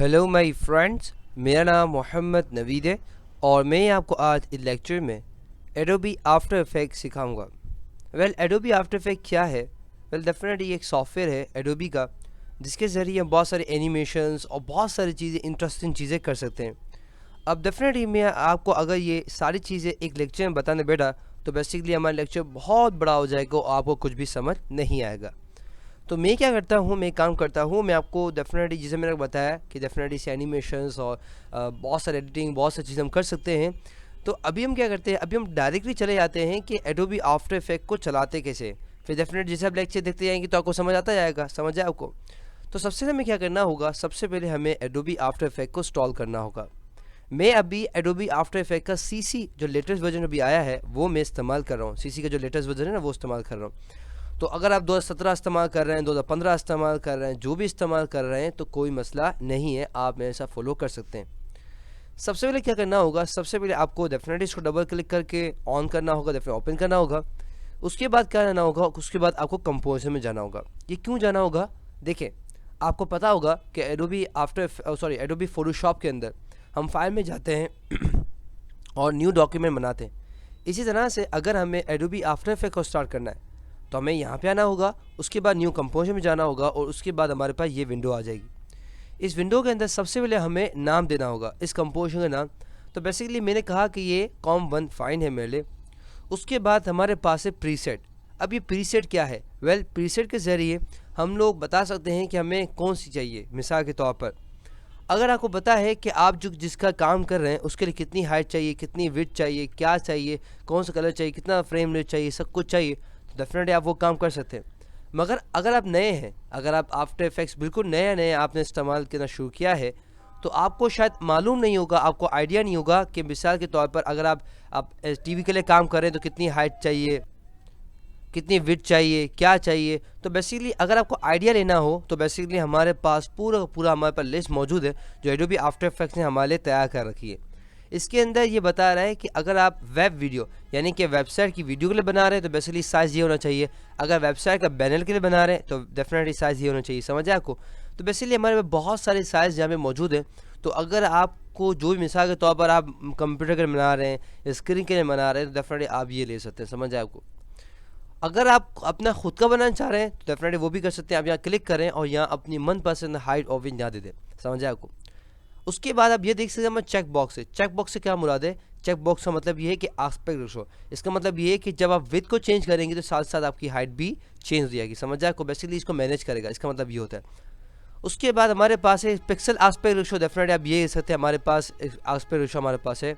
Hello my friends, मेरा नाम मोहम्मद नवीद है और मैं आपको आज इस लेक्चर में एडोबी आफ्टर इफेक्ट सिखाऊंगा। एडोबी आफ्टर इफेक्ट क्या है? डेफिनेटली एक सॉफ्टवेयर है एडोबी का, जिसके ज़रिए हम बहुत सारे एनिमेशंस और बहुत सारी चीज़ें, इंटरेस्टिंग चीज़ें कर सकते हैं। अब डेफिनेटली मैं आपको अगर ये सारी चीज़ें एक लेक्चर में बताने बैठा तो बेसिकली हमारा लेक्चर बहुत बड़ा हो जाएगा और आपको कुछ भी समझ नहीं आएगा। तो मैं क्या करता हूँ, मैं काम करता हूँ, मैं आपको डेफिनेटली जैसे मैंने बताया कि डेफिनेटली से एनिमेशंस और बहुत सारे एडिटिंग, बहुत सारी चीज़ें हम कर सकते हैं। तो अभी हम क्या करते हैं, अभी हम डायरेक्टली चले जाते हैं कि एडोबी आफ्टर इफेक्ट को चलाते कैसे। फिर डेफिनेटली जैसे आप लेक्चर देखते जाएंगे तो आपको समझ आता जाएगा, समझ आए आपको। तो सबसे हमें क्या करना होगा, सबसे पहले हमें एडोबी आफ्टर इफेक्ट को इंस्टॉल करना होगा। मैं अभी एडोबी आफ्टर इफेक्ट का सीसी जो लेटेस्ट वर्जन अभी आया है वो मैं इस्तेमाल कर रहा हूँ। सीसी का जो लेटेस्ट वर्जन है ना वो इस्तेमाल कर रहा हूँ। तो अगर आप 2017 इस्तेमाल कर रहे हैं, 2015 इस्तेमाल कर रहे हैं, जो भी इस्तेमाल कर रहे हैं तो कोई मसला नहीं है, आप मेरे साथ फॉलो कर सकते हैं। सबसे पहले क्या करना होगा, सबसे पहले आपको डेफिनेटली इसको डबल क्लिक करके ऑन करना होगा, डेफिनेटली ओपन करना होगा। उसके बाद क्या करना होगा, उसके बाद आपको कंपोजर में जाना होगा। ये क्यों जाना होगा, देखिए आपको पता होगा कि एडोबी फोटोशॉप के अंदर हम फाइल में जाते हैं और न्यू डॉक्यूमेंट बनाते हैं। इसी तरह से अगर हमें एडोबी आफ्टर इफेक्ट को स्टार्ट करना है तो हमें यहाँ पे आना होगा, उसके बाद न्यू कंपोजर में जाना होगा और उसके बाद हमारे पास ये विंडो आ जाएगी। इस विंडो के अंदर सबसे पहले हमें नाम देना होगा, इस कंपोजर का नाम। तो बेसिकली मैंने कहा कि ये com1 फाइन है मेरे लिए। उसके बाद हमारे पास है प्रीसेट। अब ये प्रीसेट क्या है? प्रीसेट के ज़रिए हम लोग बता सकते हैं कि हमें कौन सी चाहिए। मिसाल के तौर पर अगर आपको पता है कि आप जो जिसका काम कर रहे हैं उसके लिए कितनी हाइट चाहिए, कितनी विड्थ चाहिए, क्या चाहिए, कौन सा कलर चाहिए, कितना फ्रेम रेट चाहिए, सब कुछ चाहिए, तो डेफिनेटली आप वो काम कर सकते हैं। मगर अगर आप नए हैं, अगर आप आफ्टर इफेक्ट्स बिल्कुल नए आपने इस्तेमाल करना शुरू किया है तो आपको शायद मालूम नहीं होगा, आपको आइडिया नहीं होगा कि मिसाल के तौर पर अगर आप टीवी के लिए काम कर रहे हैं तो कितनी हाइट चाहिए, कितनी विड्थ चाहिए, क्या चाहिए। तो बेसिकली अगर आपको आइडिया लेना हो तो बेसिकली हमारे पास पूरा हमारे पास लिस्ट मौजूद है जो एडोबी आफ्टर इफेक्ट्स ने हमारे लिए तैयार कर रखी है। इसके अंदर ये बता रहा है कि अगर आप वेब वीडियो यानी कि वेबसाइट की वीडियो के लिए बना रहे हैं तो बेसिकली साइज़ ये होना चाहिए। अगर वेबसाइट का बैनर के लिए बना रहे हैं तो डेफिनेटली साइज़ ये होना चाहिए, समझ आए आपको। तो बेसिकली हमारे पास बहुत सारे साइज़ यहाँ पे मौजूद हैं। तो अगर आपको जो भी मिसाल के तौर पर आप कंप्यूटर के लिए बना रहे हैं, स्क्रीन के लिए बना रहे हैं, तो डेफिनेटली आप ये ले सकते हैं, समझ आए आपको। अगर आप अपना खुद का बनाना चाह रहे हैं तो डेफिनेटली वो भी कर सकते हैं। आप यहाँ क्लिक करें और यहाँ अपनी मनपसंद हाइट और विड्थ यहाँ दे दें, समझ आए आपको। उसके बाद आप ये देख सकते हैं हमें चेक बॉक्स है। चेक बॉक्स से क्या मुराद है? चेक बॉक्स का मतलब ये है कि आस्पेक्ट रेशो। इसका मतलब ये है कि जब आप विड्थ को चेंज करेंगे तो साथ साथ आपकी हाइट भी चेंज हो जाएगी, समझ आए आपको। बेसिकली इसको मैनेज करेगा, इसका मतलब ये होता है। उसके बाद हमारे पास है पिक्सल आस्पेक्ट रेशो। डेफिनेटली आप ये देख सकते हैं, हमारे पास आस्पेक्ट रेशो हमारे पास है।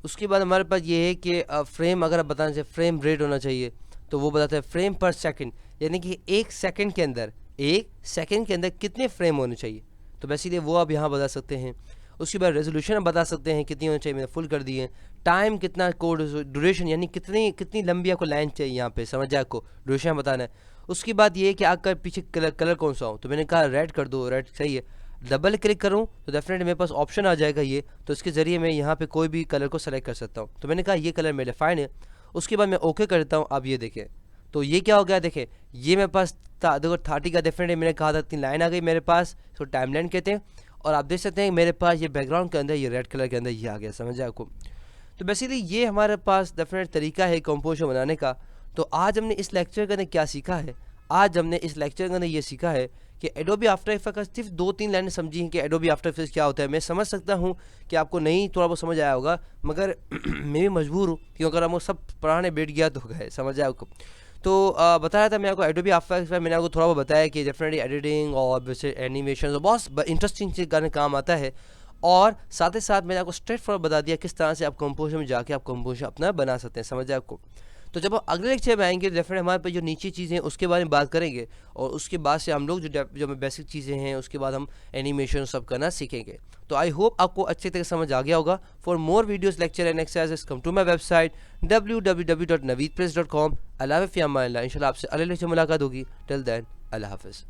उसके बाद हमारे पास ये है कि फ्रेम, अगर आप बताना चाहिए फ्रेम रेट होना चाहिए तो वो बताता है फ्रेम पर सेकंड, यानी कि एक सेकंड के अंदर कितने फ्रेम होने चाहिए। तो बेसिकली वो आप यहाँ बता सकते हैं। उसके बाद रेजोल्यूशन आप बता सकते हैं कितनी होनी चाहिए, मैंने फुल कर दी है। टाइम कितना, कोड ड्यूरेशन यानी कितनी लंबी आपको लाइन चाहिए, यहाँ पे समझ जाए आपको ड्यूरेशन बताना है। उसके बाद ये है कि आपका पीछे कलर कौन सा हो, तो मैंने कहा रेड कर दो, रेड सही है। डबल क्लिक करूँ तो डेफिनेटली मेरे पास ऑप्शन आ जाएगा ये, तो इसके ज़रिए मैं यहाँ पे कोई भी कलर को सेलेक्ट कर सकता हूँ। तो मैंने कहा ये कलर मेरे फाइन है। उसके बाद मैं ओके करता हूँ। आप ये देखें तो ये क्या हो गया, देखें ये मेरे पास देखो 30 का डेफिनेटली मैंने कहा था 3 लाइन आ गई मेरे पास, तो टाइम लाइन कहते हैं। और आप देख सकते हैं मेरे पास ये बैकग्राउंड के अंदर ये रेड कलर के अंदर ये आ गया, समझ आए आपको। तो बेसिकली ये हमारे पास डेफिनेट तरीका है कंपोजिशन बनाने का। तो आज हमने इस लेक्चर के अंदर क्या सीखा है, आज हमने इस लेक्चर के अंदर ये सीखा है कि एडोबी आफ्टर इफेक्ट का सिर्फ 2-3 लाइनें समझी हैं कि एडोबी आफ्टर इफेक्ट क्या होता है। मैं समझ सकता हूँ कि आपको नहीं थोड़ा बहुत समझ आया होगा, मगर मैं भी मजबूर हूँ क्योंकि अगर हम सब पढ़ाने बैठ गया तो गए, समझ आया आपको। तो बता रहा था मैं आपको एडोबी आफ्टर इफेक्ट, मैंने आपको थोड़ा बहुत बताया कि डेफिनेटली एडिटिंग और वैसे एनिमेशन बहुत इंटरेस्टिंग चीज़ करने काम आता है। और साथ ही साथ मैंने आपको स्ट्रेट फॉरवर्ड बता दिया किस तरह से आप कंपोजिशन में जाके आप कंपोजिशन अपना बना सकते हैं, समझ आए आपको। तो जब हम अगले लेक्चर में आएंगे डेफिनेटली हमारे पास जो नीचे चीज़ें हैं उसके बारे में बात करेंगे और उसके बाद से हम लोग जो बेसिक चीज़ें हैं उसके बाद हम एनिमेशन सब करना सीखेंगे। तो आई होप आपको अच्छे तरह समझ आ गया होगा। For more videos, lecture and exercises come to my website www.naveedpress.com। अल्लाह हाफ़िज़, इंशाल्लाह आपसे अगले लेक्चर मुलाकात होगी। टिल देन अल्लाह हाफ़िज़।